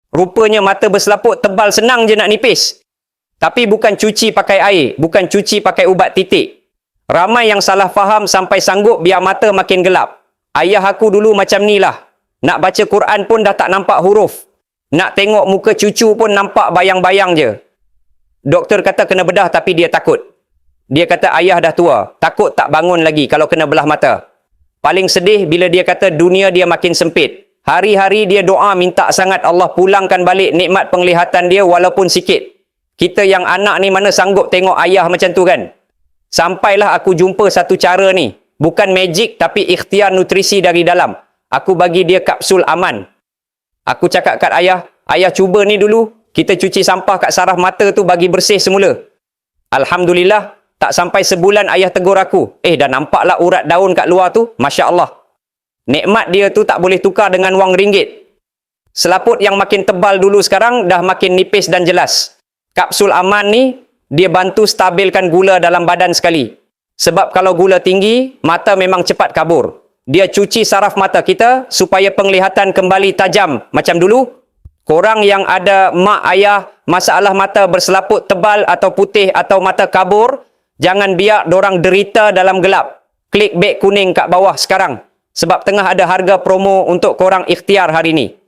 Rupanya mata berselaput tebal senang je nak nipis. Tapi bukan cuci pakai air, bukan cuci pakai ubat titik. Ramai yang salah faham sampai sanggup biar mata makin gelap. Ayah aku dulu macam ni lah. Nak baca Quran pun dah tak nampak huruf. Nak tengok muka cucu pun nampak bayang-bayang je. Doktor kata kena bedah tapi dia takut. Dia kata ayah dah tua, takut tak bangun lagi kalau kena belah mata. Paling sedih bila dia kata dunia dia makin sempit. Hari-hari dia doa minta sangat Allah pulangkan balik nikmat penglihatan dia walaupun sikit. Kita yang anak ni mana sanggup tengok ayah macam tu kan? Sampailah aku jumpa satu cara ni. Bukan magic tapi ikhtiar nutrisi dari dalam. Aku bagi dia kapsul aman. Aku cakap kat ayah, ayah cuba ni dulu. Kita cuci sampah kat saraf mata tu bagi bersih semula. Alhamdulillah, tak sampai sebulan ayah tegur aku. Dah nampaklah urat daun kat luar tu. Masya Allah. Nikmat dia tu tak boleh tukar dengan wang ringgit. Selaput yang makin tebal dulu sekarang dah makin nipis dan jelas. Kapsul aman ni, dia bantu stabilkan gula dalam badan sekali. Sebab kalau gula tinggi, mata memang cepat kabur. Dia cuci saraf mata kita supaya penglihatan kembali tajam macam dulu. Korang yang ada mak ayah masalah mata berselaput tebal atau putih atau mata kabur, jangan biar dorang derita dalam gelap. Klik beg kuning kat bawah sekarang. Sebab tengah ada harga promo untuk korang ikhtiar hari ni.